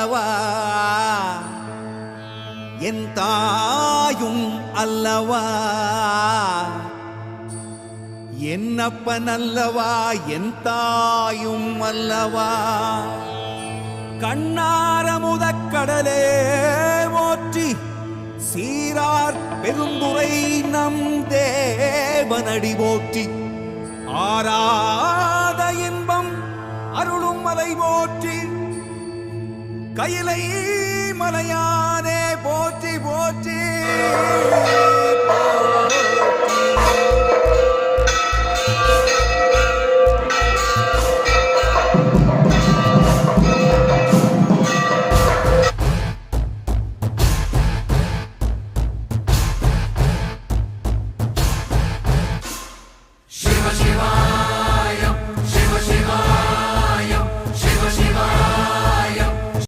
அல்லவா என் தாயும் அல்லவா என்னப்பன் அல்லவா என் தாயும் அல்லவா கண்ணாரமுதக்கடலே போற்றி சீரார் பெருந்துரை நம் தேவனடி போற்றி ஆராத இன்பம் அருளும் மலை போற்றி கையிலை மலையானே போற்றி போற்றி போற்றி